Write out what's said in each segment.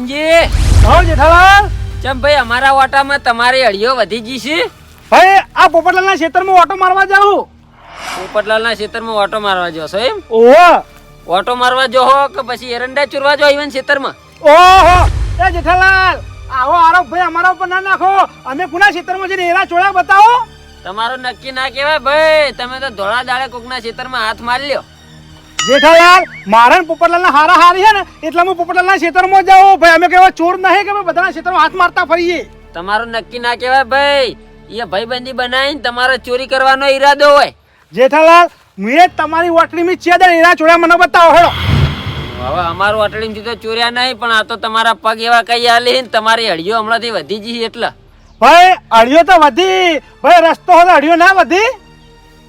ગુંજી હો જેઠાલાલ ચમ ભાઈ અમારા ઓટામાં તમારી અડીઓ વધી ગઈ છે ભાઈ આ પોપટલાલના ખેતરમાં ઓટો મારવા જાઉં પોપટલાલના ખેતરમાં ઓટો મારવા જો છો એમ ઓહો ઓટો મારવા જો કે પછી એરંડા ચૂરવા જો ઈવન ખેતરમાં ઓહો એ જેઠાલાલ આવો આરોપ ભાઈ અમારા ઉપર ના નાખો અમે કુના ખેતરમાં જઈને એરા ચોળા બતાવો તમારું નક્કી ના કહેવાય ભાઈ તમે તો ધોળા દાડે કોકના ખેતરમાં હાથ મારી લ્યો જેઠાલાલ મારા પોપટલાલના હારા હારી છે ને એટલે હું પોપટલાલના ખેતરમાં જાઉં ભાઈ અમે કેવા ચોર નહીં કે અમે બધાના ખેતરમાં હાથ મારતા ફરીએ તમારું નક્કી ના કહેવાય ભાઈ એ ભાઈબંધી બનાવીને તમારે ચોરી કરવાનો ઈરાદો હોય જેઠાલાલ મેં તમારી વાટલીમાં છે દે એરા ચોળા મને બતાવો હેડો હવે અમારું અટડીમાંથી તો ચોર્યા નહીં પણ આ તો તમારા પગ એવા કઈ આલી ને તમારી અડીઓ હમણાંથી વધી જઈ એટલે ભાઈ અડિયો તો વધી ભાઈ રસ્તો હતો અડિયો ના વધી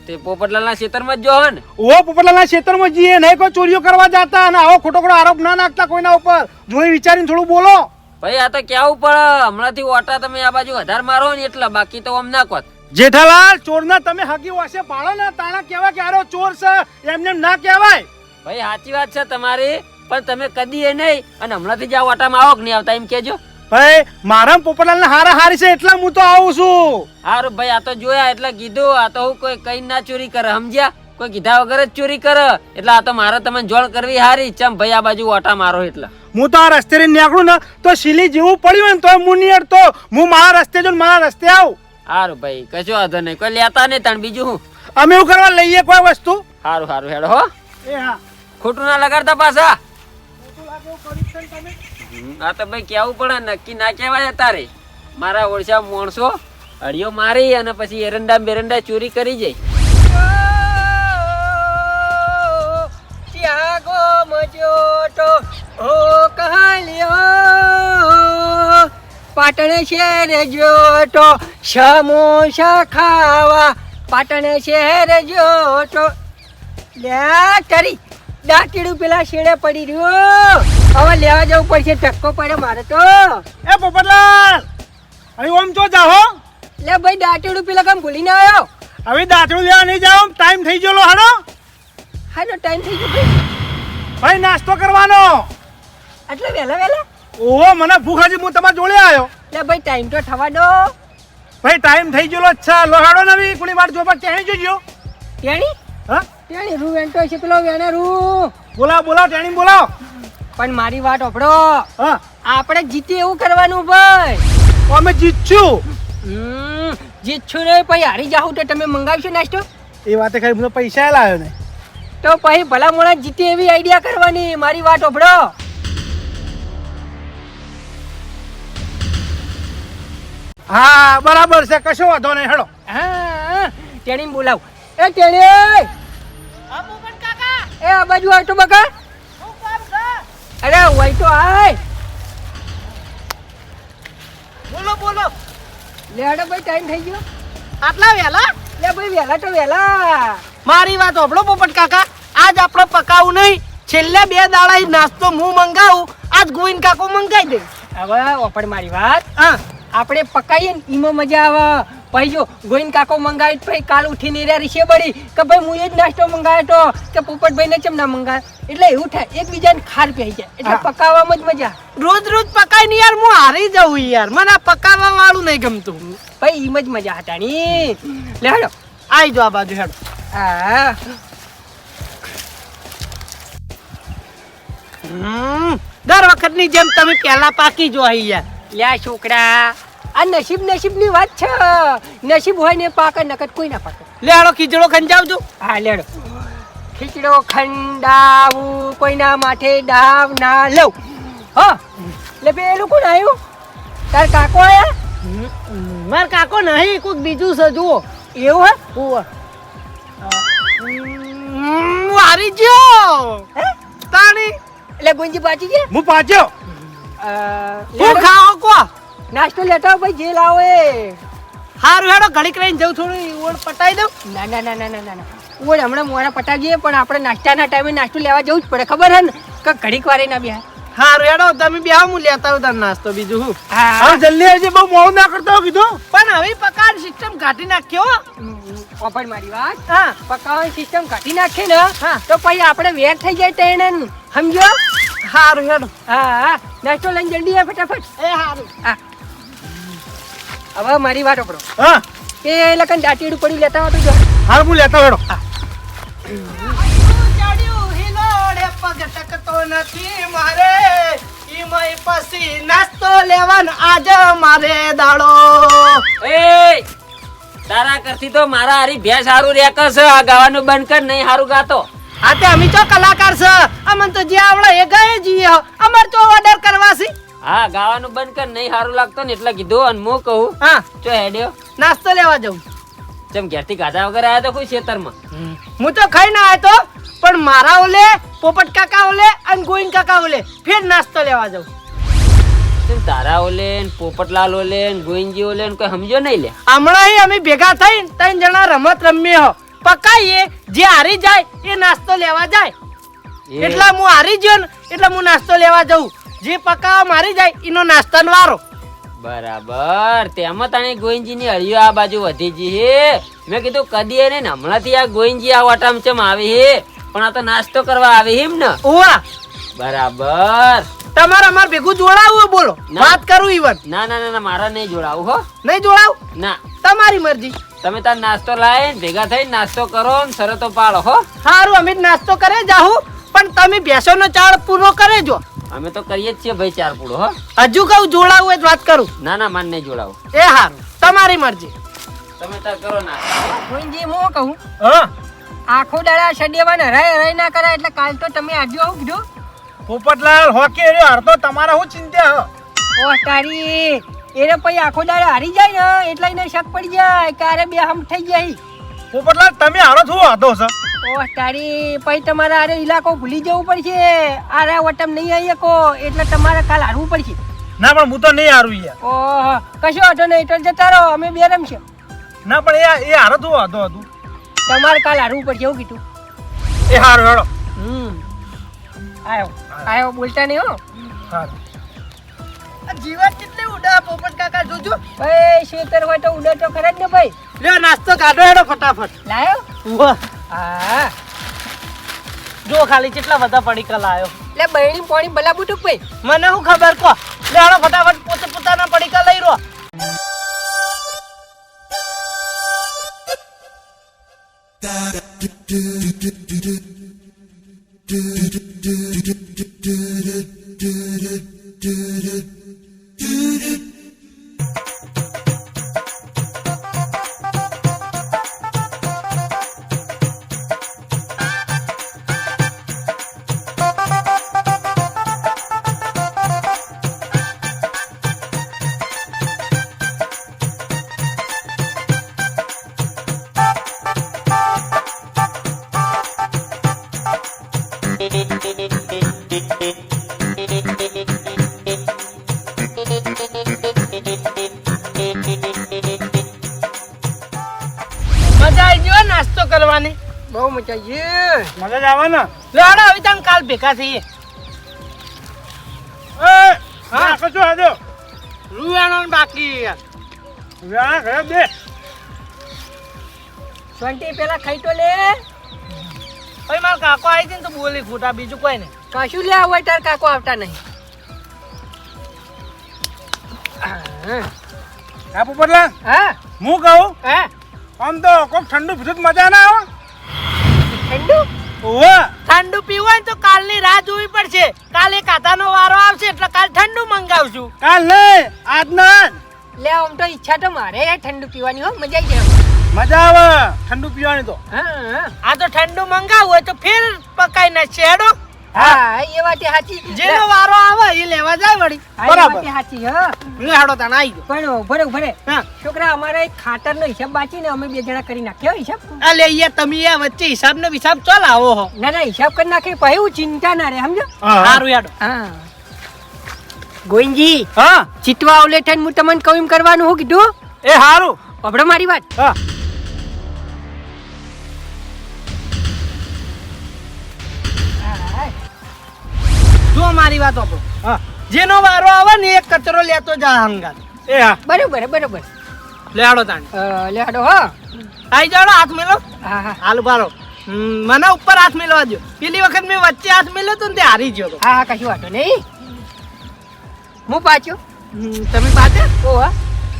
તે પોપટલાલના ખેતરમાં જ જો હે ને ઓ પોપટલાલના ખેતરમાં જઈએ નહીં કોઈ ચોરીઓ કરવા જતા અને આવો ખોટો ખોટો આરોપ ના નાખતા કોઈના ઉપર જોઈ વિચારીને થોડું બોલો ભાઈ આ તો કેવું પડે હમણાંથી ઓટા તમે આ બાજુ વધારે મારો ને એટલે બાકી તો આમ ના કોત જેઠાલાલ ચોરના તમે હકી વાસે પાડો ને તાણા કહેવાય કે આરો ચોર છે એમને ના કહેવાય ભાઈ સાચી વાત છે તમારી પણ તમે કદી એ નહીં અને હમણાંથી જ આ ઓટામાં આવો કે નહીં આવતા એમ કેજો ભાઈ મારા પોપટલાલના હારા હારી છે એટલે હું તો આવું છું હારું ભાઈ આ તો જોયા એટલે કીધું આ તો હું કોઈ કઈ ના ચોરી કરે સમજ્યા કોઈ કીધા વગર જ ચોરી કરે એટલે આ તો મારે તમને જોડ કરવી હારી ચમ ભાઈ આ બાજુ ઓટા મારો એટલે હું તો આ રસ્તે નીકળું ને તો સિલી જેવું પડ્યું ને તો હું નહીં અડતો હું મારા રસ્તે જો મારા રસ્તે આવું હારું ભાઈ કશો વાંધો નહીં કોઈ લેતા નહીં તાણ બીજું હું અમે એવું કરવા લઈએ કોઈ વસ્તુ હારું હારું હેડો હો એ હા ખોટું ના લગાડતા પાછા આ તો ભાઈ કેવું પડે નક્કી ના કહેવાય તારે મારા ઓળશા માણસો અડિયો મારી અને પછી એરંડા બેરંડા ચોરી કરી જાય ત્યાગો મજોટો ઓ કહાલ્યો પાટણ શહેર જોટો સમોસા ખાવા પાટણ શહેર જોટો લે કરી દાંતીડું પેલા શેડે પડી રહ્યો હવે લેવા જવું પડશે ટક્કો પડે મારે તો એ પોપટલાલ અહીં ઓમ ચો જાહો લે ભાઈ દાંતીડું પેલા કામ ભૂલીને આવ્યો હવે દાંતડું લેવા નહીં જાઓ ટાઈમ થઈ ગયો હાડો હાનો ટાઈમ થઈ ગયો ભાઈ ભાઈ નાસ્તો કરવાનો એટલે વહેલા વહેલા ઓહો મને ભૂખ હજી હું તમારા જોડે આવ્યો લે ભાઈ ટાઈમ તો થવા દો ભાઈ ટાઈમ થઈ ગયો છે લોહાડો નવી કોની વાર જો પર ટેણી જોજો ટેણી હા ટેણી રૂ વેંટો છે પેલો વેણે રૂ બોલાવ બોલાવ ટેણી બોલાવ પણ મારી વાત ઓપડો હા આપણે જીતી એવું કરવાનું ભાઈ અમે જીતશું જીતશું નહીં પછી હારી જાઉં તો તમે મંગાવશો નાસ્તો એ વાતે ખરી મને પૈસા લાવ્યો ને તો પછી ભલા મોણા જીતે એવી આઈડિયા કરવાની મારી વાત ઓપડો હા બરાબર છે કશો વાંધો નહીં હેડો હા ટેણી બોલાવ એ ટેણી એ આ બાજુ આવતો બકા અરે વઈ તો આય બોલો બોલો લેડો ભાઈ ટાઈમ થઈ ગયો આટલા વહેલા લે ભાઈ વહેલા તો વહેલા મારી વાત હોભળો પોપટ કાકા આજ આપણે પકાવું નહીં છેલ્લા 2 દાડા નાસ્તો હું મંગાવું આજ ગોવિંદ કાકો મંગાઈ દે હવે ઓપડ મારી વાત હા આપણે પકાઈએ ને ઈમાં મજા આવે ભાઈ જો ગોઈન કાકો મંગાવી ભાઈ કાલ ઉઠીને રહ્યા રીશે બળી કે ભાઈ હું એ જ નાસ્તો મંગાવ્યો તો કે પોપટભાઈ ને ચમ ના મંગાવ્યો એટલે એવું થાય એકબીજાને ખાર પી જાય એટલે પકાવવામાં જ મજા રોજ રોજ પકાઈ ને યાર હું હારી જાઉં યાર મને આ પકાવવા વાળું નહીં ગમતું ભાઈ ઈમ જ મજા હતા ની લે હેડો આઈ જો આ બાજુ હેડો હા દર વખતની જેમ તમે પહેલા પાકી જો આઈ યાર લ્યા છોકરા આ નસીબની વાત છે નસીબ હોય ને પાકે નકદ કોઈ ના પાકે લેડો ખીચડો ખંજાવજો હા લેડો ખીચડો ખંડાવું કોઈના માથે દાવ ના લઉં હા લે પેલું કોણ આવ્યું તાર કાકો આયા માર કાકો નહીં કોઈક બીજું છે જુઓ એવું હે હારી ગયો હે તાણી એટલે ગુંજી પાછી ગયા હું પાછો હું ખાઓ કો નાસ્તો લેતા આવો ભાઈ જે લાવો એ હારું હેડો ઘડીક રહીને જઉં થોડું ઓળ પટાઈ દઉં ના ના ના ના ના ના ઓય હમણાં મોડા પટાવીએ પણ આપણે નાસ્તાના ટાઈમે નાસ્તો લેવા જવું જ પડે ખબર હે ને કે ઘડીક વારે ના બે હારું હેડો તમે બે હું લેતા આવું તાર નાસ્તો બીજું હું હા જલ્દી આવજે બહુ મોડું ના કરતો કીધું પણ હવે પકાર સિસ્ટમ કાઢી નાખ્યો ઓપન મારી વાત હા પકાવવાની સિસ્ટમ કાઢી નાખે ને હા. તો પછી આપણે વેર થઈ જાય તેને સમજો હારું હેડો. હા હા નાસ્તો લઈને જલ્દી આવ ફટાફટ. એ હારું. હા હવે મારી વાત સાંભળો. હા એ લખન દાંતીડું પડ્યું લેતા હોય તો જો. હાલ હું લેતો હેડો. ચડ્યું હિલોડે પગ ટકતો નથી મારે ઈમય પછી નાસ્તો લેવાનો આજ મારે દાડો. એ તારા કરતી તો મારા હારી ભેંસ હારું રેકસ આ ગાવાનું બંધ કર નહીં હારું ગાતો. આ તે અમે તો કલાકાર છે અમન તો જે આવડે એ ગાય જીએ અમાર તો ઓર્ડર કરવા છે. હા ગાવાનું બંધ કર નહીં હારું લાગતો ને એટલે કીધું અને હું કહું હા ચો હેડ્યો નાસ્તો લેવા જવું. ચમ ઘેરથી ગાધા વગર આયા તો કોઈ ખેતરમાં. હું તો ખાઈ ના આવ્યો તો પણ મારા ઓલે પોપટ કાકા ઓલે અને ગોવિંદ કાકા ઓલે ફેર નાસ્તો લેવા જવું. ચમ તારા ઓલે ને પોપટલાલ ઓલે ને ગોવિંદજી ઓલે ને કોઈ સમજો નહીં લે. હમણાં અમે ભેગા થઈને 3 જણા રમત રમીએ હો પકાઈએ જે હારી જાય એ નાસ્તો લેવા જાય. એ એટલે હું હારી ગયો ને એટલે હું નાસ્તો લેવા જઉં. જે પકાવા મારી જાય એનો નાસ્તાનો વારો. બરાબર તેમાં તાણી ગોવિંદજી ની હળિયો આ બાજુ વધી જી હે. મેં કીધું કદી એને ને હમણાંથી આ ગોવિંદજી આ વાટામાં ચમ આવી હે પણ આ તો નાસ્તો કરવા આવી હિમ ને. ઓવા બરાબર. તમારે અમાર ભેગું જોડાવું બોલો ના. વાત કરું ઈવન ના ના ના ના મારા નહીં જોડાવું હો. નહીં જોડાવ ના તમારી મરજી. તમે તાર નાસ્તો લાય ને ભેગા થઈને નાસ્તો કરો ને શરતો પાડો હો. સારું અમે જ નાસ્તો કરે જાહું પણ તમે ભેંસોનો ચાળ પૂરો કરે જો. અમે તો કરીએ જ છીએ ભાઈ ચાર પૂડો હો. હજુ કહું જોડાવું હોય તો વાત કરું. ના ના માન નહીં જોડાવું. એ હારું તમારી મરજી. તમે તાર કરો ના. ગોવિંદજી હું કહું હા આખો દાડા સડેવાને હરાય હરાય ના કરાય એટલે કાલ તો તમે આવજો આવું કીધું. પોપટલાલ હોકી રહ્યો હારતો તમારા શું ચિંતા હો? ઓહ તારી એને પછી આખો દાડા હારી જાય ને એટલે એને શક પડી જાય કે અરે બે હમ થઈ જાય. પોપટલાલ તમે હારો શું હતો છે? ઓહ તારી પછી તમારે આરે ઇલાકો ભૂલી જવું પડશે. આરે વટમ નહીં આવી શકો એટલે તમારે કાલ હારવું પડશે. ના પણ હું તો નહીં હારું યાર. ઓહ કશો વાંધો નહીં તો જતા રહો અમે બે રમશે. ના પણ એ હારો શું હતો હતું? તમારે કાલ હારવું પડશે એવું કીધું. એ હારું હેડો. આયો આયો બોલતા નહીં હો. હારું. જીવન કેટલી ઉડા પોપટ કાકા જોજો. ભાઈ શેતર હોય તો ઉડે તો ખરા જ ને ભાઈ. લ્યો નાસ્તો કાઢો હેડો ફટાફટ. લાયો વાહ હા જો ખાલી કેટલા બધા પડીકા લાયો. એટલે બહેણી પાણી ભલા બુટુક ભાઈ. મને શું ખબર કો. લે હેડો ફટાફટ પોતે પોતાના પડીકા લઈ રો. મજા આવી ગયો નાસ્તો કરવાની. બહુ મજા આવી. મજા જ આવે ને. લે હેડો હવે તમે કાલ ભેગા થઈએ. હા કશું હાજો રૂવાણો બાકી યાર. વ્યાણા ઘરે દે. સ્વંટી પેલા ખાઈ તો લે. ભાઈ મારો કાકો આવી છે ને તો બોલી ખોટા બીજું કોઈ નહીં. કશું લે હોય તાર કાકો આવતા નહીં. હા પોપટલાલ હા હું કહું હા આમ તો કોક ઠંડુ પીધું તો મજા ના આવે. ઠંડુ ઓવા ઠંડુ પીવું હોય ને તો કાલની રાહ જોવી પડશે. કાલે કાતાનો વારો આવશે એટલે કાલ ઠંડુ મંગાવશું. કાલ નહીં આજના જ. લે આમ તો ઈચ્છા તો મારે ઠંડુ પીવાની હો મજા આવી જાય. મજા આવે ઠંડુ પીવાની તો. હા હા આ તો ઠંડુ મંગાવવું હોય તો ફેર પકાઈ નાખશે હેડો. હા એ વાત સાચી. જેનો વારો આવે એ લેવા જાય વળી. બરાબર. સાચી હા. લે હેડો તાણ આવી ગયો. પણ ઉભરે ઉભરે હા છોકરા અમારે એક ખાતરનો હિસાબ બાકી ને અમે બે જણા કરી નાખ્યો હિસાબ. આ લે યાર તમે આ વચ્ચે હિસાબ ને વિસાબ ચાલ આવો હો. ના ના હિસાબ કરી નાખી પછી ચિંતા ના રે સમજો. હા સારું હેડો. હા ગોવિંદજી હા ચિતવા ઓલે થઈને હું તમને કહું એમ કરવાનું હું કીધું. એ હારું. અભડો મારી વાત. હા જો મારી વાત આપો. હા જેનો વારો આવે ને એક કચરો લેતો જા હંગાત. એ હા બરોબર બરોબર. લે હેડો તાણ. લેડો હા. આવી જાડો હાથ મેલો. હા હા હાલ બારો મને ઉપર હાથ મેળવા દો. પેલી વખત મેં વચ્ચે હાથ મેલ્યો તો ને તે હારી ગયો તો. હા કશું વાંધો નહીં. હું પાછું તમે પાછા ઓહા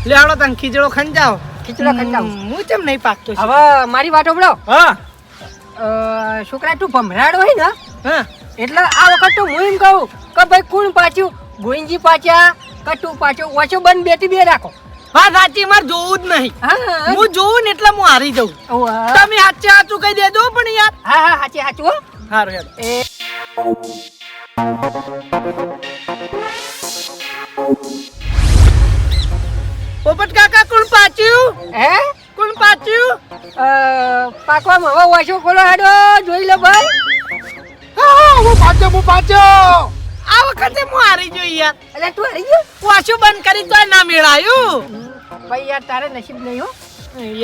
લે આવડો તને ખીચડો ખંજાવ. ખીચડો ખંડાવું. હું કેમ નહીં પાકતો છું? હવે મારી વાત સાંભળો. હા છોકરા તું ભમરાડો હોય ને હા એટલે આ વખત તો હું એમ કહું કે ભાઈ કોણ પાછું ગોવિંદજી પાછા કે તું પાછો વાંચો બંધ બેટી બે રાખો. હા સાચી મારે જોવું જ નહીં. હા હું જોઉં ને એટલે હું હારી જાઉં. ઓહા. તમે સાચે સાચું કહી દેજો પણ યાર. હા હા સાચી સાચું હો. સારું યાર. એ પોપટ કાકા કોણ પાચ્યું? હે કોણ પાચ્યું? પાકવામાં હવે વાંચો ખોલો હેડો જોઈ લો ભાઈ. હું પાછો આ વખતે હું હારી જોઈ યાર. એટલે તું હારી ગયો વાંચું બંધ કરી તો ના મેળાયું. ભાઈ યાર તારે નસીબ નહીં હો.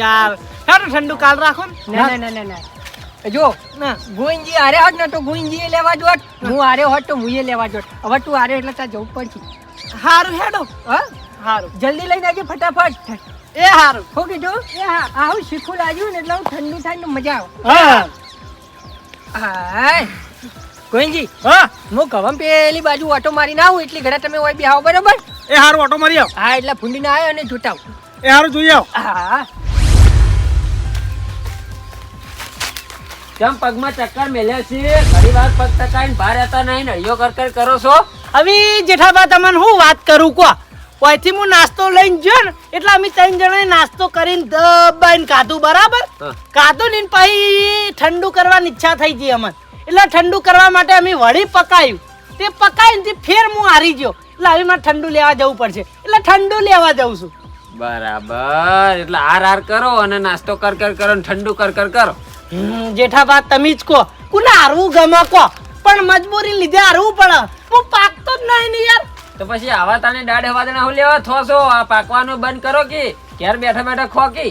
યાર સારું ઠંડુ કાલ રાખો ને. ના ના ના ના ના જો ના ગોવિંદજી હારે હોત ને તો ગોવિંદજી લેવા જોત, હું હારે હોત તો હું લેવા જોત. હવે તું હારે એટલે તાર જવું પડશે. હારું હેડો. હા હારું જલ્દી લઈને આવજે ફટાફટ. એ હારું. હો કીધું એ હા આવું શીખું લાગ્યું ને એટલે હું ઠંડુ થાય ને મજા હા આવે. હાય ગોવિંદજી હા હું કવમ પેલી બાજુ ઓટો મારી ના આવું એટલી ઘડા તમે હોય બી આવો બરાબર. એ હારું ઓટો મારી આવ. હા એટલે ફૂંડીને આવ્યો અને જોટાવ. એ હારું જોઈ આવ. હા કેમ પગમાં ચક્કર મેલ્યા છે? ઘણી વાર પગ ટકાઈને બહાર રહેતા નહીં, નળિયો કરકર કરો છો. હવે જેઠાબા તમને હું વાત કરું કો ઓયથી હું નાસ્તો લઈને ગયો ને એટલે અમે 3 જણાએ નાસ્તો કરીને દબાઈને ખાધું બરાબર. હા. ખાધું ને પછી ઠંડુ કરવાની ઈચ્છા થઈ ગઈ અમને એટલે ઠંડુ કરવા માટે અમે વળી પકાયું. તે પકાઈને તે ફેર હું હારી ગયો એટલે હવે મારે ઠંડુ લેવા જવું પડશે એટલે ઠંડુ લેવા જઉં છું. બરાબર, એટલે આર કરો અને નાસ્તો કરકર કરો ને ઠંડુ કરકર કરો. જેઠાબા તમે જ કહો કોને હારવું ગમે કહો પણ મજબૂરી લીધે હારવું પડે. હું પાકતો જ નહીં ને યાર. તો પછી આવા તાને દાઢ હવાદના હું લેવા થો છો? આ પાકવાનું બંધ કરો કે ઘેર બેઠા બેઠા ખો કે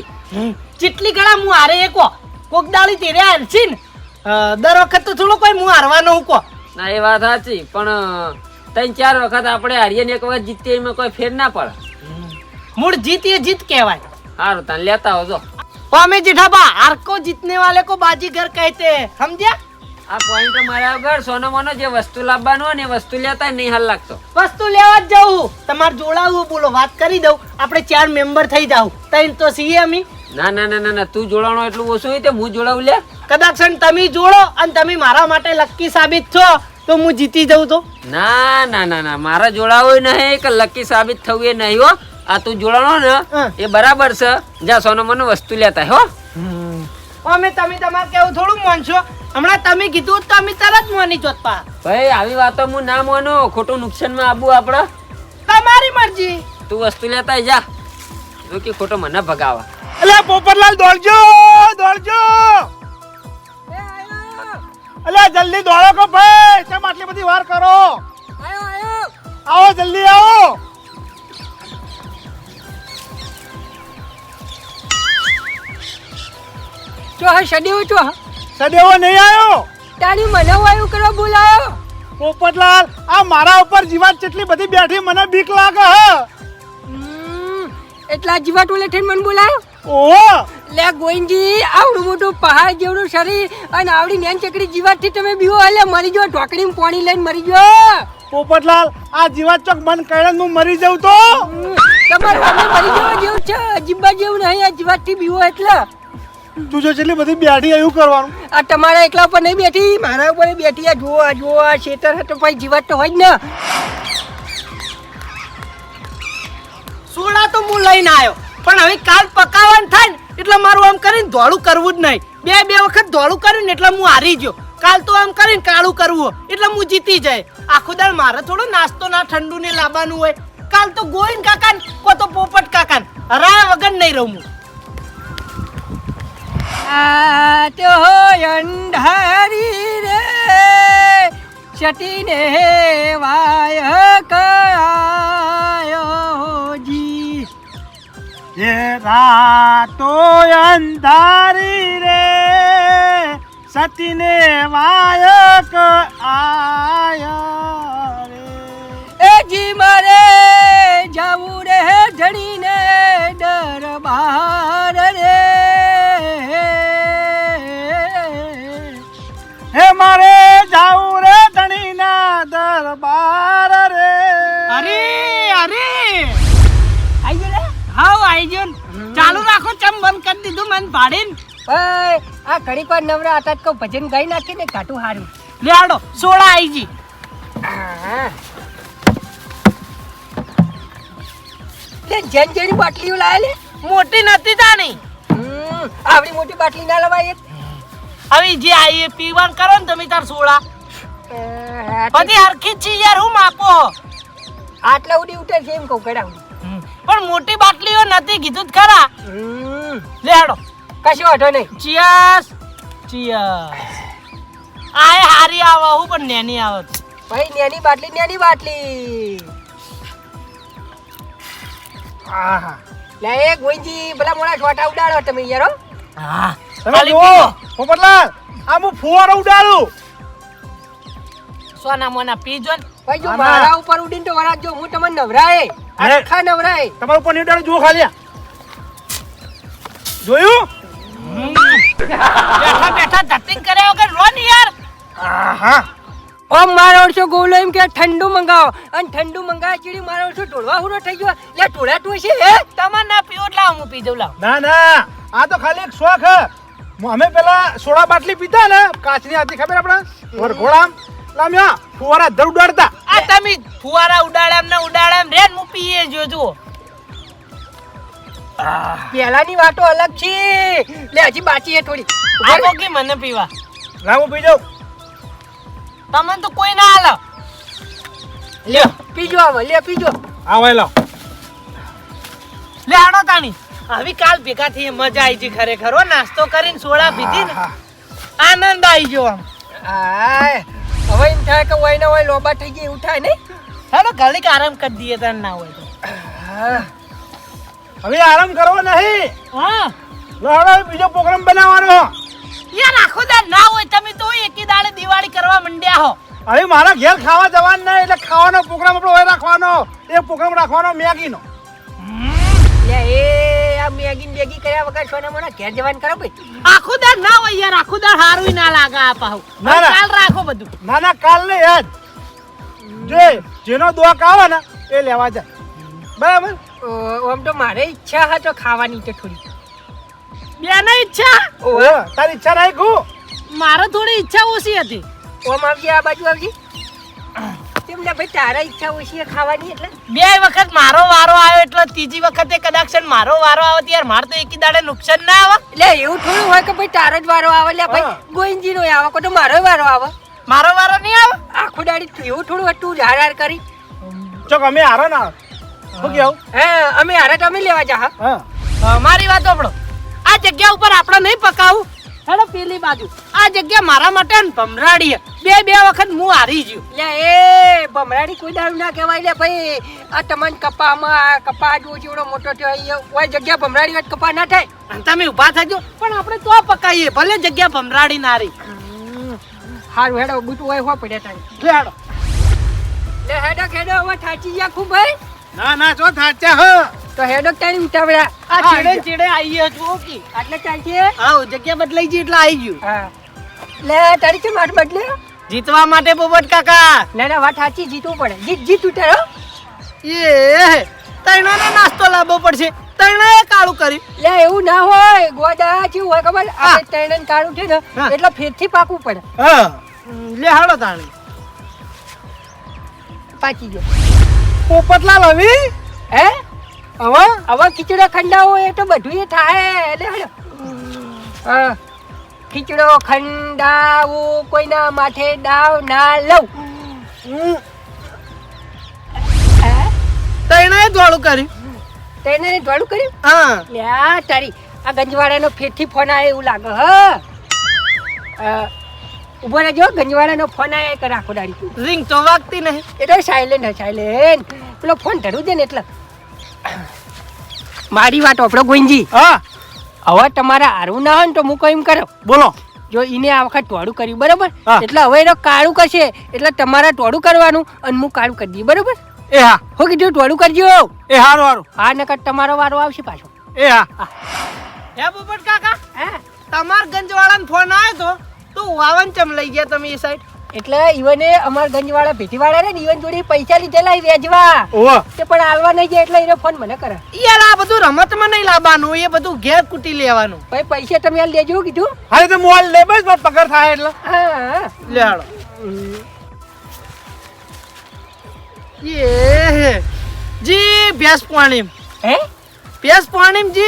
જેટલી ગળા હું હારે એ કહો કોક દાળી તેરે હારશી ને દર વખત તો થોડો કોઈ હું હારવાનો હું કહો. ના એ વાત સાચી, પણ 3-4 વખત આપણે હારીએ ને એક વખત જીતીએ એમાં કોઈ ફેર ના પડે. મૂળ જીત એ જીત કહેવાય. સારું તને લેતા આવજો. हमें जेठाबा हार को जीतने वाले को बाजीगर कहते हैं समझा. આ પોઈન્ટ મારા વગર સોનો મોનો જે વસ્તુ લાવવાનો હોય ને એ વસ્તુ લેતા નહીં હાલ લાગતો. વસ્તુ લેવા જ જવું તમારે જોડાવું બોલો વાત કરી દઉં આપણે 4 મેમ્બર થઈ જાવ 3 તો છીએ અમે. ના ના ના ના તું જોડાણો એટલું ઓછું હોય તે હું જોડાવું લે. કદાચ તમે જોડો અને તમે મારા માટે લકી સાબિત છો તો હું જીતી જાઉં તો. ના ના ના ના મારા જોડાવું નહીં કે લકી સાબિત થવું એ નહીં હો. આ તું જોડાણો ને એ બરાબર છે. જા સોનો મોનો વસ્તુ લેતા હો. અમે તમે તમારે કેવું થોડું માનશો. હમણાં તમે કીધું તો અમે તરત માની જોત પા. ભાઈ આવી વાતો હું ના માનું, ખોટું નુકસાનમાં આબુ આપડે. તમારી મરજી. તું વસ્તુ લેતા જા, જો કે ખોટો મને ભગાવા. અલે પોપટલાલ દોડજો દોડજો. અલે જલ્દી દોડો કો ભાઈ, કેમ આટલી બધી વાર કરો? આવો જલ્દી આવો. તો હા સડ્યો છો સદેવો નહીં આવ્યો. તારી મને વાયુ કરવા બોલાયો. પોપટલાલ આ મારા ઉપર જીવાત કેટલી બધી બેઠી મને બીક લાગે હ. એટલા જીવાટો લેઠીને મને બોલાયો. ઓહો લે ગોઈનજી આવડું મોટું પહાડ જેવડું શરીર અને આવડી નેન ચકડી જીવાતથી તમે બીવો એટલે મરી ગયો. ઢોકળીમાં પાણી લઈને મરી ગયો. પોપટલાલ આ જીવાત ચોક બંધ કરીને હું મરી જાઉં તો. તમારે તમે મરી જવા જેવું છે, જીબ્બા જેવું નહીં આ જીવાતથી બીવો એટલે. તું જો કેટલી બધી બેઠી એવું કરવાનું. આ તમારા એકલા ઉપર નહીં બેઠી, મારા ઉપર બેઠી. આ જુઓ આ ખેતર હતો ભાઈ જીવાત તો હોય જ ને. સોડા તો હું લઈને આવ્યો પણ હવે કાલ પકાવવાનું થાય ને એટલે મારું આમ કરીને ધોળું કરવું જ નહીં. બે વખત ધોળું કર્યું ને એટલે હું હારી ગયો. કાલ તો આમ કરીને કાળું કરવું એટલે હું જીતી જાય. આખો દાળ મારે થોડો નાસ્તો ના ઠંડુ ને લાવવાનું હોય. કાલ તો ગોવિંદ કાકા કો તો પોપટ કાકા હરાયા વગર નહીં રહું હું. આ તો અંધારી રે સતીને વાય કયો જી. એ રાતો અંધારી રે સતીને વાયક આયા રે. એ જી મારે જાવું રે ધણીને દરબાર રે. આખો ચમ બંધ કરી દીધું મને ભાડીને ભાઈ આ ઘડીક વાર નવરા હતા તો ભજન ગાઈ નાખીએ ને ઘાટું હારું. લે હાડો સોડા આઈ જી હા. લે જેની બાટલીઓ લાવે લે. મોટી નથી તાણી આવડી મોટી બાટલી ના લવાય એક. હવે જે આઈ એ પીવાનું કરો ને તમે તાર સોડા બધી હરખી જ છે યાર હું માપો આટલા ઉડી ઉઠે છે એમ કહું કડાવ. પણ મોટી બાટલીઓ નથી કીધું જ ખરા લે હાડો કશું વાંધો નહીં. ચિયર્સ ચિયર્સ આય હારી આવે હું પણ નેની આવે છે. ભાઈ નેની બાટલી. આહા લે એ ગોઈજી ભલા મોડા છોટા ઉડાડો તમે યાર હો. હા તમે જુઓ પોપટલાલ આ હું ફુવારો ઉડાડું. સોના મોના પીજો ને ભાઈ જો ના, ના. મારા ઉપર ઉડીને તો વરાજ જો હું તમને નવરાય આખા નવરાય. તમારા ઉપર નહીં ઉડાડું જુઓ ખાલી આ. જોયું બેઠા બેઠા ધતિંગ કર્યા વગર રો ને યાર આહા ઓમ મારો ઓળશો ગોવલો એમ કે ઠંડુ મંગાવો અને ઠંડુ મંગાવે ચીડી મારો ઓળશો ઢોળવા હુરો થઈ ગયો. લે ઢોળાટું છે હે. તમાર ના પીવો લાવ હું પી દઉં લાવ ના ના આ તો ખાલી એક શોખ હે. અમે પેલા સોડા બાટલી પીતા ને કાચની હતી ખબર આપણે વરઘોડામ લામ્યા ફુવારા દર ઉડાડતા. આ તમે ફુવારા ઉડાડ્યા ને ઉડાડ્યા રેન હું પીએ જો જુઓ પેલાની વાતો અલગ છે. લે હજી બાકી છે થોડી. આપો કે મને પીવા લાવ હું પી જાઉં. તમને તો કોઈ ના હાલો લે પીજો આવો લે પીજો. આ વાય લાવ. લે હાડો તાણી હવે કાલ ભેગા થઈ મજા આવી છે ખરેખર હો નાસ્તો કરીને સોડા પીધી ને આનંદ આવી ગયો આમ આય હવે એમ થાય કે વયના વય લોબા થઈ ગઈ એવું થાય ને. હેડો ઘડીક આરામ કરી દઈએ તને ના હોય તો હવે આરામ કરવો નહીં. હા હવે બીજો પ્રોગ્રામ બનાવવાનો. યાર આખો દાડ ના હોય તમે તો એકી દાડે દિવાળી કરવા મંડ્યા હો હવે મારા ઘેર ખાવા જવાનું નહીં એટલે ખાવાનો પ્રોગ્રામ આપણો હોય રાખવાનો. એ પ્રોગ્રામ રાખવાનો મેગીનો. લે એ આ મેગી કર્યા વગર સોના મોના ઘેર જવાન કરો ભાઈ. આખો દાડ ના હોય યાર આખો દાડ હારું ના લાગે આ પાહુ ના, ના. કાલ રાખો બધું ના ના કાલ નહીં આજ. જે જેનો દોક આવે ને એ લેવા જાય બરાબર. આમ તો મારે ઈચ્છા હતો ખાવાની તો થોડી. બેને ઈચ્છા ઓહો, તારી ઈચ્છા નહીં ગુ. મારે થોડી ઈચ્છા ઓછી હતી ઓમ આવજે આ બાજુ આવજે. તેમને ભાઈ તારા ઈચ્છા ઓછી છે ખાવાની એટલે. બે વખત મારો વારો આવ્યો એટલે ત્રીજી વખતે કદાચ છે ને મારો વારો આવે ત્યારે મારે તો એકી દાડે નુકસાન ના આવે એટલે એવું થોડું હોય કે ભાઈ તારો જ વારો આવે. લે ભાઈ ગોઈંજી નો આવે કો તો મારો વારો આવે. મારો વારો નહીં આવે આખો દાડી એવું થોડું હોય તું હાર હાર કરી. ચોક અમે હારો ના આવે. શું કેવું? હા અમે હારે તો અમે લેવા જા. હા મારી વાત સાંભળો આ જગ્યા ઉપર આપણે નહીં પકાવું હેડો પેલી બાજુ આ જગ્યા મારા માટે ને ભમરાડી બે વખત હું હારી ગયો લે એ ભમરાડી કોઈ દારૂ ના કહેવાય. લે ભાઈ આ તમને કપા જો જેવડો મોટો થયો કોઈ જગ્યા ભમરાડી વાત કપા ના થાય. અને તમે ઊભા થજો પણ આપણે તો પકાઈએ ભલે જગ્યા ભમરાડી નારી હારું હેડો બુટું હોય હો પડ્યા તારી. હેડો લે હેડો હવે થાચી ગયા ખૂબ ભાઈ. ના ના ચો થાચા હ. તો હેડો તારી ઉતાવળા. આ ચેડે આવીએ જુઓ કે આટલે ચાલશે. હા જગ્યા બદલાઈ ગઈ એટલે આવી ગયું હા લે તારી કેમ હાથ બદલે. જીતવા માટે પોપટ કાકા ના ના વાત સાચી જીતવું પડે. જીત ઉતારો. એ તૈણાને નાસ્તો લાવવો પડશે તૈણાએ કાળું કર્યું લે એવું ના હોય ગોદા જેવું હોય ખબર. આપણે ત્રણ કાળું છે ને હા. એટલે ફેરથી પાકવું પડે. હા લે હાડો તાણી પાકી ગયો. પોપટલાલ હવે હે હવે હવે ખીચડો ખંડાવો એ તો બધું એ થાય. એટલે હેડો હા ખીચડો ખંડાવો કોઈના માથે દાવ ના લઉં. તૈણાએ દોડું કર્યું તેને ધોળું કર્યું. હા લ્યા તારી આ ગંજવાડાનો ફેરથી ફોન આવે એવું લાગે. ઉભો રહેજો ગંજવાડાનો ફોન આવે કે રાખો દાડી. રિંગ તો વાગતી નહીં એ તો સાયલેન્ટ પેલો ફોન ધરું દે ને એટલે. મારી વાત આપણો ગોઈંજી હા હવે તમારા હારું ના હોય ને તો હું કઈ એમ કરો. બોલો. જો ઈને આ વખત ટોળું કર્યું બરોબર હા. એટલે હવે એનો કાળું કરશે એટલે તમારા ટોળું કરવાનું અને હું કાળું કરી દઈએ બરોબર. એ હા હું કીધું ટોળું કરજો. એ હારું હારું. હા નકર તમારો વારો આવશે પાછો. એ હા હે પોપટ કાકા હા તમાર ગંજવાળાનો ફોન આવ્યો તો તું વાવન ચમ લઈ ગયા તમે એ સાઈડ એટલે ઈવને અમાર ગંજવાળા ભેટીવાળા ને ઈવન જોડે પૈસા લીધેલા ઈ વેચવા ઓહો તે પણ હાલવા નહીં જાય એટલે એને ફોન મને કરે યાર આ બધું રમતમાં નહીં લાવવાનું એ બધું ઘેર કૂટી લેવાનું ભાઈ પૈસા તમે હાલ દેજો કીધું હાલે તો મોલ લે બસ મારો પગાર થાય એટલે હા લે હાલો ये जी भैंस पानी હે भैंस पानी जी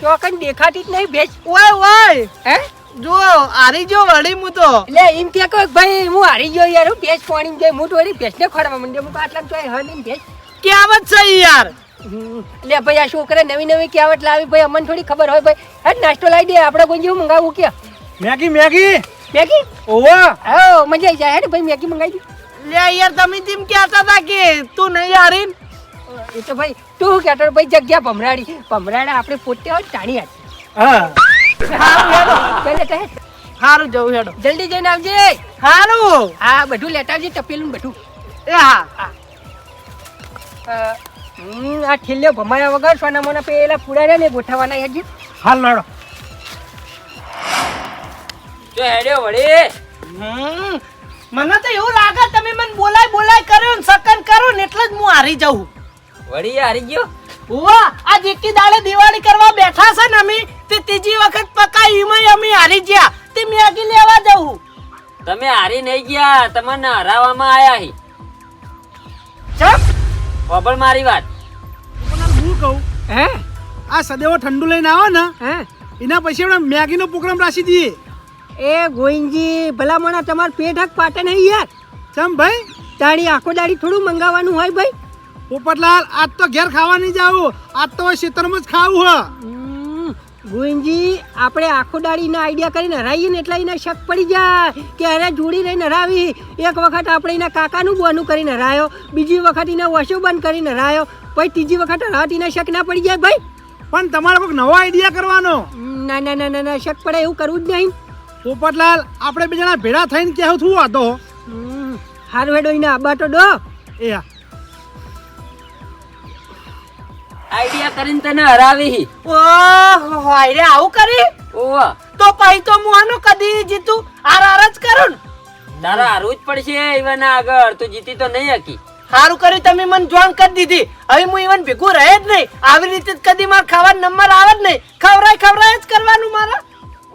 ચોકન દેખાતી જ નહીં ભેજ ओए ओए હે जो आरी जो वड़ी मु तो એટલે એમ કે કોઈ ભાઈ હું હારી ગયો યાર હું ભેજ પાણી જાય હું તો વળી ભેજને ખોરવા માંડ્યો હું આટલા તો હર નહીં ભેજ કહેવત છે યાર એટલે ભાઈ આ છોકરા નવી નવી કહેવત લાવી ભાઈ અમને થોડી ખબર હોય ભાઈ હે નાસ્તો લાવી દે આપણે કોઈ જેવું મંગાવવું કે મેગી મેગી મેગી ઓહો હા મજા આવી જાય હે ભાઈ મેગી મંગાવી દે લે યાર તમે તેમ કહેતા હતા કે તું નહીં હારી એ તો ભાઈ તું કહેતો ભાઈ જગ્યા ભમરાડા આપણે પોતે હોય ટાણી આજ હા હારું જવું હેડો જલ્દી જઈને આવજે હારું હા બધું લેતા આવજે તપેલું ને બધું એ હા આ ઠેલ્યો ભમાયા વગર સોના મોના પેલા ફૂડા ને ગોઠવવાના યાર હાલ લાડો જો હેડ્યો વળી મને તો એવું લાગે તમે મને બોલાય કર્યો ને સકન કરો ને એટલે જ હું હારી જાઉં વળી હારી ગયો વાહ આ જેટલી દાડે દિવાળી કરવા બેઠા છે ને અમે તે ત્રીજી વખત પકાઈ એમાંય અમે હારી ગયા તે મેગી લેવા જવું તમે હારી નહીં ગયા તમને હરાવવામાં આયા હી ચપ ખબર મારી વાત હું કહું હે આ સદેવો ઠંડુ લઈને આવો ને હે એના પછી આપણે મેગીનો પ્રોગ્રામ રાખી દઈએ એ ગોઈનજી ભલા મણા તમાર પેટ હક પાટે નહીં યાર ચમ ભાઈ તારી આખો દાડી થોડું મંગાવવાનું હોય ભાઈ પોપટલાલ આજ તો ઘેર ખાવા નહીં જાવું આજ તો ખેતરમાં જ ખાવું હ ગોઈનજી આપણે આખો દાડીના આઈડિયા કરીને હરાવીએ ને એટલે એને શક પડી જાય કે અરે જોડી રહીને હરાવી એક વખત આપણે એના કાકાનું બોનું કરીને હરાયો બીજી વખત એના વશો બંધ કરીને હરાયો પછી ત્રીજી વખત હરાવત એને શક ના પડી જાય ભાઈ પણ તમારે કોઈક નવો આઈડિયા કરવાનો ના ના ના ના ના શક પડે એવું કરવું જ નહીં પોપટલાલ આપણે બે જણા ભેળા થઈને કેવું થયું આ તો હારું હેડો એને આબા તો ડો એ હા આઈડિયા કરીને તને હરાવી હી ઓહો હાયરે આવું કરી ઓવા તો પછી તો હું આનો કદી જીતું હાર જ કરું ને તારા હારું જ પડશે ઈવાના આગળ તું જીતી તો નહીં હકી હારું કર્યું તમે મને જોઈન કરી દીધી હવે હું ઈવન ભેગું રહે જ નહીં આવી રીતે જ કદી માર ખાવાનો નંબર આવે જ નહીં ખવરાય જ કરવાનું મારા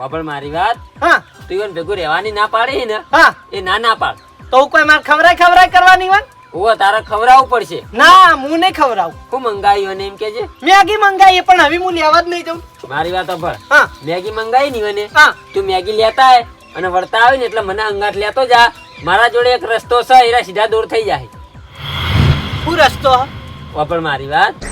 ખબર મારી વાત હા તું ઈવન ભેગું રહેવાની ના પાડી ને હા એ ના પાડ તો હું કોઈ માર ખવરાય કરવાની ઈવન ઓવા તારે ખવડાવવું પડશે ના હું નહીં ખવડાવું હું મંગાવ્યું ને એમ કે છે મેગી મંગાવીએ પણ હવે હું લેવા જ નહીં જાઉં મારી વાત સાંભળ હા મેગી મંગાવી ની મને હા તું મેગી લેતા આય અને વળતા આવે ને એટલે મને અંગાટ લેતો જા મારા જોડે એક રસ્તો છે એરા સીધા દૂર થઈ જાય શું રસ્તો ખબર મારી વાત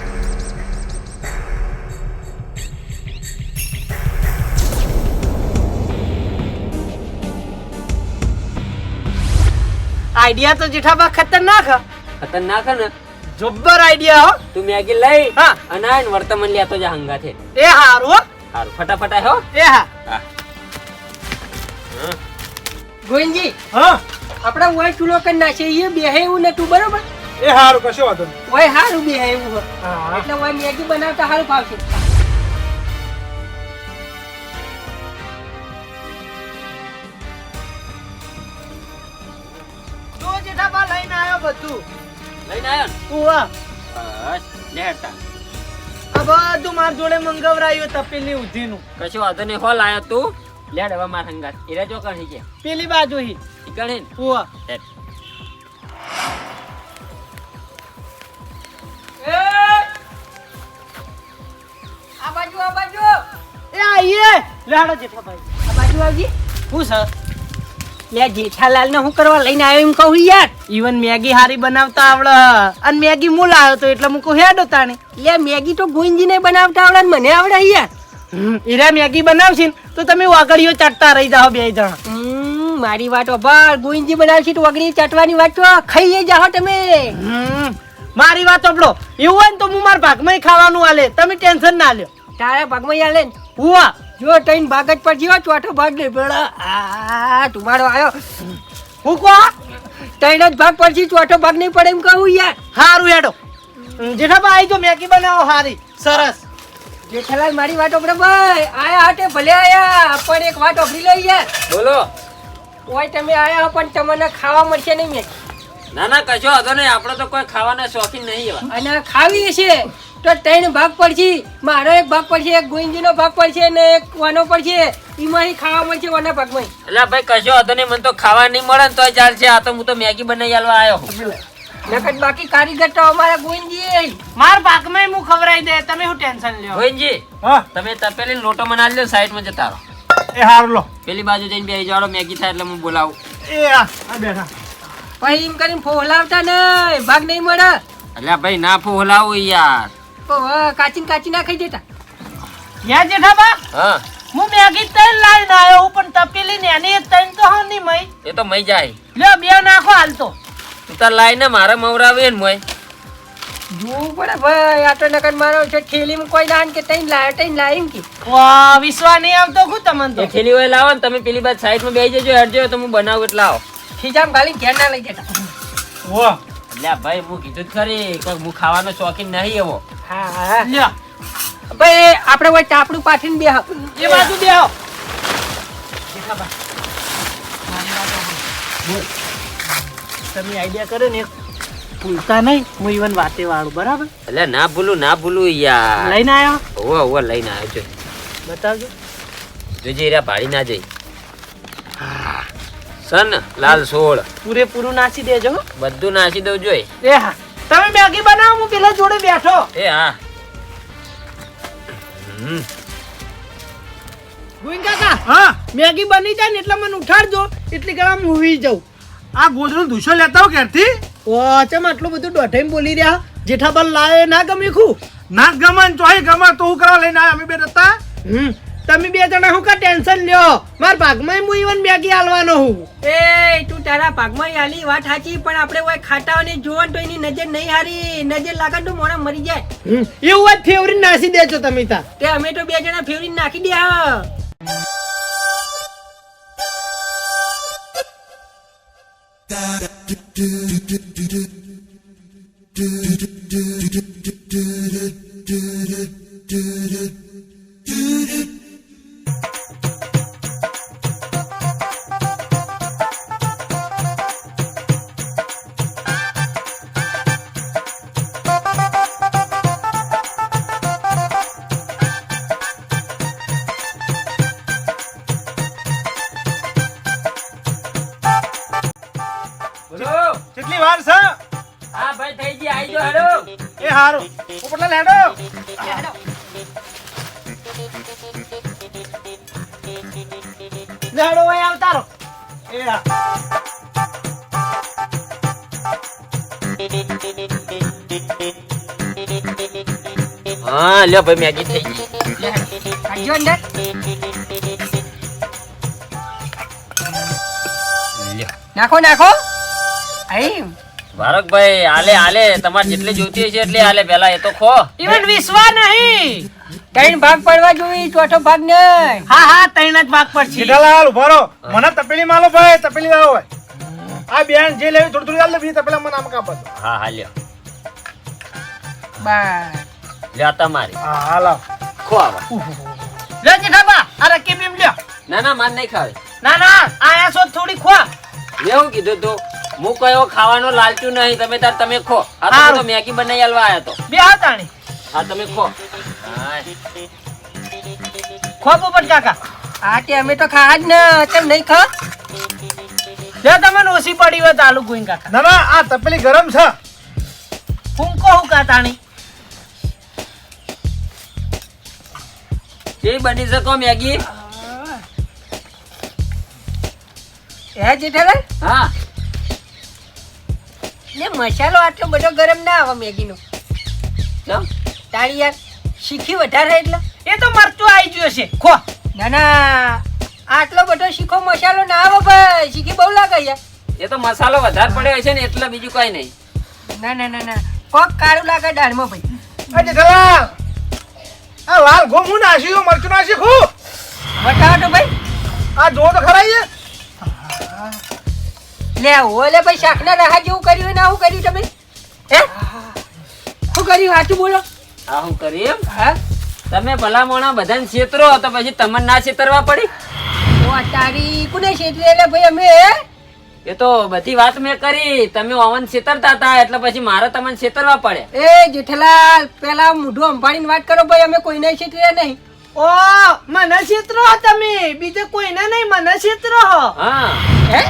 આઈડિયા તો જેઠાબા ખતરનાક ખતરનાક ને જબ્બર આઈડિયા હો તું મેગી લઈ હા અને આય ને વર્તમાન લેતો જા હંગાથે એ હારું હો સારું ફટાફટ આય હો એ હા હા ગોવિંદજી હા આપણે ઓય ચૂલો કરી નાખીએ એ બેહે એવું નતું બરોબર એ હારું કશો વાંધો નહીં ઓય હારું બેહે એવું હોય. હા એટલે ઓય મેગી બનાવતા હારું ભાવશે જો જેઠાબા લઈને આવ્યો બધું લઈને આયો ને ઉવા બસ લે હેડતા આ બધું માર જોડે મંગવરાયું તપેલી ઉધીનું કશો વાંધો નહીં હો લાયો તું લેડ હવે માર હંગાત એરા જો કણ હી ગયા પેલી બાજુ હી ઈ કણ હે ને ઉવા હેડ. આ બાજુ એ આઈએ લાડો જેઠાભાઈ આ બાજુ આવજી હું સર લે જેઠાલાલ ને હું કરવા લઈને આવ્યો એમ કહું યાર ઈવન મેગી હારી બનાવતા આવડે અને મેગી હું લાવ્યો તો એટલે હું કહું હેડો તાણે લે મેગી તો ગોવિંદજીને બનાવતા આવડે ને મને આવડે યાર ઈરા મેગી બનાવશે ને તો તમે વાગડીઓ ચાટતા રહી જાઓ બે જણા મારી વાત ઓભાર ગોવિંદજી બનાવશે તો વગડી ચાટવાની વાત તો ખાઈએ જાઓ તમે મારી વાત સાંભળો એવું હોય ને તો હું મારા ભાગમાં ખાવાનું આલે તમે ટેન્શન ના લ્યો તારા ભાગમાં આલે ને હુઆ જો ત્રણ ભાગ જ પર જીવો ચોથો ભાગ નહીં પેલા આ તુમારો આવ્યો હું કહો ત્રણ જ ભાગ પરથી ચોથો ભાગ નહીં પડે એમ કહું યાર હારું હેડો જેઠાબા આવી જો મેગી બનાવો હારી સરસ જેઠાલાલ મારી વાત ઓપડે ભાઈ આયા હાટે ભલે આયા પણ એક વાત ઓપડી લો યાર બોલો ઓય તમે આયા હો પણ તમને ખાવા મળશે નહીં મેં ના ના કશો હતો નહીં, આપણે તો કોઈ ખાવાના શોખીન નહીં એવા. અને ખાવી છે તો 3 ભાગ પડશે. મારો એક ભાગ પડશે, એક ગોવિંદજીનો ભાગ પડશે અને એક વાનો પડશે. એમાંથી ખાવા મળશે વાના ભાગમાં. એટલે ભાઈ કશો હતો નહીં, મને તો ખાવા નહીં મળે ને તોય ચાલશે. આ તો હું તો મેગી બનાવી આલવા આવ્યો. નકર બાકી કારીગર તો અમારા ગોવિંદજી. માર ભાગમાં હું ખવડાવી દે, તમે શું ટેન્શન લ્યો? ગોવિંદજી હા તમે તપેલી લોટો બનાવી લ્યો, સાઈડમાં જતા રહો. એ હારું લો. પેલી બાજુ જઈને બેસી જાઓ, મેગી થાય એટલે હું બોલાવું. એ આ બેઠા. પછી એમ કરીને ફોલાવતા નહીં, ભાગ નહીં મળે. એટલે ભાઈ ના ફોલાવું યાર. કાચી ના ખાઈ દેતા. યા જેઠાબા, હા હું મેગી તૈન લાવીને આવ્યો હું, પણ તપેલી ને એની એક તૈન તો હા નહીં મય. એ તો મઈ જાય. લ્યો બે નાખો હાલ તો. તું તાર લાઈને મારે મવરાવે ને મોય. જોવું પડે ભાઈ, આ તો નકર મારો છે થેલીમાં કોઈ દાન કે તૈન લાવીને કે. વાહ, વિશ્વાસ નહીં આવતો હું તમને એ તો. થેલી હોય લાવો ને, તમે પેલી બાજુ સાઈડમાં બેસી જજો, હેડજો તો હું બનાવું એટલે આવો. ખીજામ ગાલી ઘેર ના લઈ જતા. વાહ એટલે ભાઈ હું કીધું જ ખરી કે હું ખાવાનો શોખીન નહીં એવો. હા લ્યો ભાઈ આપણે હોય તાપડું પાથરીને બે એ બાજુ બેહો. તમે આઈડિયા કર્યો ને, ભૂલતા નહીં. હું ઈવન વાતે વાળું બરાબર એટલે ના ભૂલું યાર. લઈને આવ્યો. ઓવે લઈને આવ્યો છે. બતાવજો. જોજે એરા ભાડી ના જઈ. સન લાલ સોળ પૂરેપૂરું નાસી દેજો હો. બધું નાસી દઉં જોઈ. એ હા, તમે મેગી બનાવો, હું પેલા જોડે બેઠો. એ હા. હમ. ગોવિંદ કાકા, હા મેગી બની જાય ને એટલે મને ઉઠાડજો, એટલી ઘણા હું હુઈ જાઉં. આ ગોદડું ધૂસો લેતા હો ઘેરથી. ઓ ચમ આટલું બધું દોઢાઈને બોલી રહ્યા? જેઠાબલ લાવે ના ગમે ખું. ના જ ગમે ને ચોય ગમે તો હું કરવા લઈને આવ્યા અમે બે નતા. તમે બે જણા હું કા ટેન્શન લ્યો? માર ભાગમાં હું ઈવન મેગી આલવાનો હું. એ તું તારા ભાગમાં આલી વાત સાચી, પણ આપણે હોય ખાટાઓને જોવાનું તો એની નજર નહીં હારી. નજર લાગે તો મોણા મરી જાય. એવું વાત ફેવરી નાસી દેજો તમે તાર. તે અમે તો 2 જણા ફેવરીને નાખી દે. હા કેટલી વાર છે? હા ભાઈ થઈ ગઈ, આવી જાઓ હેડો. એ હારું. ઉપરલા લેડો. લેડો ભાઈ આવતારો. એ હા. હા લ્યો ભાઈ મેગી થઈ ગઈ. કાઢજો અંદર. લ્યો. નાખો આઈ ભારકભાઈ આલે તમારે જેટલી જોતી હશે એટલી આલે. પેલા એ તો ખો. ઈવન વિશ્વાસ નહીં. 3 ભાગ પડવા જોઈએ, ચોથો ભાગ નહીં. હા 3 જ ભાગ પડશે. જેઠાલાલ ઉભા રહો. મને તપેલી માલો ભાઈ, તપેલી લાવો ભાઈ. આ બેન જે લેવી થોડી આલ દે, બીજી તપેલા મને આમ કાપો. હા લ્યો. બસ લ્યો તમારી. હા હા લાવ. ખો આવા. લ્યો જેઠાબા, આ રકી બેમ લ્યો. ના માર નહીં ખાવે. ના આયા છો થોડી ખવા. એવું કીધું તું. હું કયો ખાવાનો લાલચું નહીં. તમે ખો. આ તો હું તો મેગી બનાવી આલવા આવ્યો તો. બે હાતાણી હા તમે ખો. ખો પોપટ કાકા. આ તે અમે તો ખા જ ને. તેમ નહીં ખા. લ્યો તમને ઓછી પડી હોય ચાલુ ગોઈન કાકા. ના ના આ તપેલી ગરમ છે. ફૂંકો હું કાતાણી. કેવી બની શકો મેગી? હે જેઠાલાલ, હા ને મસાલો આટલો બધો ગરમ ના આવે મેગીનો. કેમ? તાળી યાર શીખી વધારે એટલે. એ તો મરચું આવી ગયો છે. ખો. ના આટલો બધો શીખો મસાલો ના આવે ભાઈ. શીખી બહુ લાગે યાર. એ તો મસાલો વધારે પડ્યો હશે ને એટલે બીજું કઈ નહીં. ના કોક કાળું લાગે દાળમાં ભાઈ. એ જેઠાલાલ આ લાલ ગોમ હું નાસ્યું, મરચું નાસ્યું ખું. બતાવો તો ભાઈ. આ જો તો ખરા છે. લે ઓલે ભાઈ શાકના રહા જેવું કર્યું ને આવું કર્યું તમે? હે શું કર્યું? સાચું બોલો. આ હું કરી એમ? હા તમે ભલા મોણા બધાને છેતરો તો પછી તમને ના છેતરવા પડી? ઓ તારી કોને છેતરે એટલે ભાઈ અમે એ તો બધી વાત મેં કરી, તમે ઓવન છેતરતા હતા એટલે પછી મારે તમને છેતરવા પડે. એ જેઠાલાલ પેલા મોઢું અંભાળીને વાત કરો ભાઈ, અમે કોઈને છેતરે નહીં. ઓ મને છેતરો તમે, બીજે કોઈને નહીં, મને છેતરો. હા હે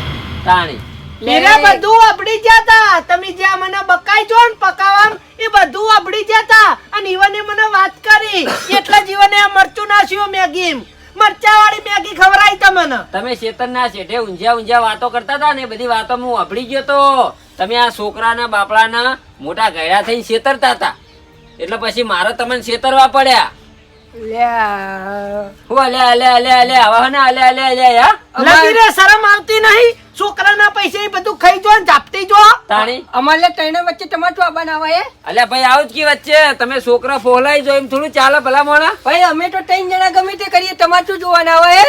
તાણી મેરા બધું આપડી જતા, તમે જ્યાં મને બકાઈ છો ને પકાવામ એ બધું આપડી જતા, અને ઈવને મને વાત કરી એટલે જીવને આ મરચું નાખ્યું મેગી, મરચા વાળી મેગી ખવરાઈ તમને. તમે શેતરના શેઠે ઊંઝા વાતો કરતા હતા ને, એ બધી વાતો હું વાપરી ગયો તો. તમે આ છોકરાના બાપડાના મોટા ગયડા થઈને છેતરતા હતા એટલે પછી મારે તમને છેતરવા પડ્યા. લ્યા હું અલે આવા ને અલે યા લગી રે શરમ આવતી નહીં, છોકરાના પૈસા એ બધું ખાઈ જો ને ઝાપટી જો. તાણી અમારે ત્રણે વચ્ચે તમારે શું બનાવે હે અલ્યા ભાઈ આવું જ કી વચ્ચે તમે છોકરા ફોલાઈ જો એમ થોડું ચાલે ભલા મોણા. ભાઈ અમે તો ત્રણ જણા ગમે તે કરીએ, તમારે શું જોવાના આવે હે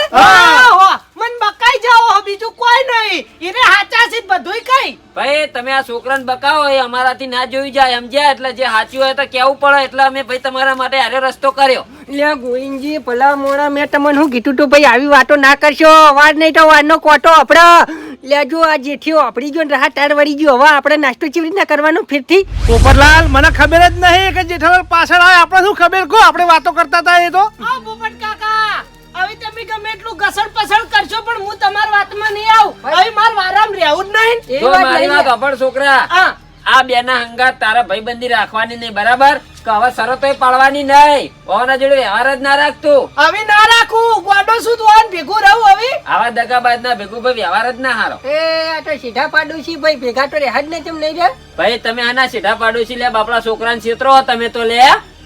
મન બકાઈ જાઓ, બીજું કોઈ નહીં, એને હાચા છે બધુંય કઈ. ભાઈ તમે આ છોકરાને બકાવો એ અમારાથી ના જોઈ જાય સમજ્યા, એટલે જે સાચું હોય તો કેવું પડે, એટલે અમે ભાઈ તમારા માટે હારે રસ્તો કર્યો. લ્યા ગોવિંદજી ભલા મોણા, મેં તમને શું કીધું તું ભાઈ આવી વાતો ના કરશો, વાર નહીં તો વારનો કોટો આપડે. લ્યા જો આ જેઠીઓ આપડી જો ને રાહ ટાર વળી ગયો, હવે આપણે નાસ્તો કેવી રીતના કરવાનો ફેરથી? પોપટલાલ મને ખબર જ નહીં કે જેઠાલાલ પાછળ આવે, આપણે શું ખબર કહો, આપણે વાતો કરતા હતા એ તો. આ પોપટ કાકા, હવે તમે ગમે એટલું ઘસણ પસણ કરશો પણ હું તમારી વાતમાં નહીં આવું. હવે માર વારામ રહેવું જ નહીં. એ જો વાત મારી લઈ વાત લે. સાંભળ છોકરા, હા આ બેના હંગાત તારા ભાઈબંધી રાખવાની નહીં, બરાબર? કે હવે શરતોય પાડવાની નહીં, ઓના જોડે વ્યવહાર જ ના રાખતું. હવે ના રાખું, ગોડો શું ધોવાન ભેગું રહું હવે. આવા દગાબાજ ના ભેગું ભાઈ વ્યવહાર જ ના હારો. એ આ તો સીધા પાડોશી ભાઈ ભેગા તો રહ્યા જ ને, કેમ નહીં રે? ભાઈ તમે આના સીધા પાડોશી લે બાપડા છોકરાને છેતરો તમે તો લે.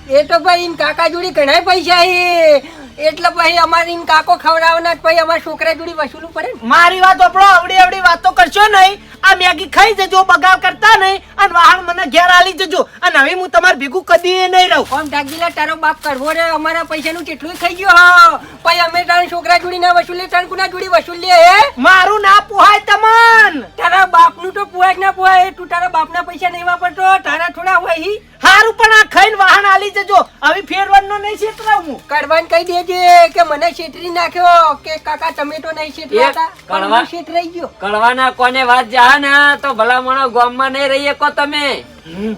એ તો ભાઈ ઈન કાકા જોડી ઘણા પૈસા હે, એટલે ભાઈ અમારે ઈન કાકો ખવડાવવાના ભાઈ અમારા છોકરા જોડી વસૂલવું પડે ને. મારી વાત આપણો અવડી વાતો કરશો નહીં, આ મેગી ખાઈ જજો, બગાવ કરતા નહીં, અને વાહણ મને ઘેર આલી જજો, અને હવે હું તમારે ભેગું કદી નહીં રહું. આમ ડાગીલા તારો બાપ કરવો રે, અમારા પૈસાનું કેટલું ખાઈ ગયો હા. ભાઈ અમે તારા છોકરા જોડી ના વસૂલે, તારા કુના જોડી વસૂલીએ હે? મારું ના પોહાય તમન. તારા બાપનું તો પોહાય કે ના પોહાય, તું તારા બાપના પૈસા નહીં વાપરતો, તારા થોડા હોય હી. હારું પણ આ ખાઈને વાહણ આલી જજો, હવે ફેરવાનો નહીં છેતરાવ હું. કરવાન કહી દેજે કે મને છેતરી નાખ્યો, કે કાકા તમે તો નહીં છેતરાતા, પણ કડવા- હું છેતરાઈ ગયો. કળવાના કોને વાત જા ને તો ભલા મોણો ગામમાં નહીં રહીએ કો તમે.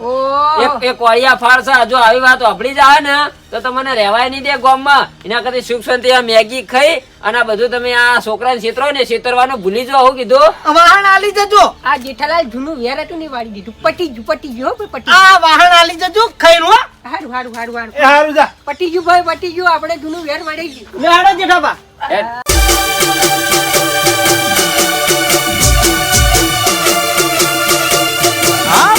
ઓ એક કોળિયા ફાળસા જો આવી વાત વાપરી જાય ને તો તમને રહેવાય નહીં દે ગામમાં. એના કરતા સુખ શાંતિ આ મેગી ખાઈ અને આ બધું તમે આ છોકરાને છેતરો ને, છેતરવાનું ભૂલી જાઓ. હું કીધું વાહણ આલી જજો, આ જેઠાલાલ જૂનું વેર હતું ને વાળી દીધું, પટી ગયો ભાઈ, પટી આ વાહણ આલી જજો ખાઈને હો. હારું હારું હારું હારું એ હારું જા. પટી ગયું ભાઈ, પટી ગયું, આપણે જૂનું વેર વાળી ગયું. લેડો જેઠાબા. હેડ. હા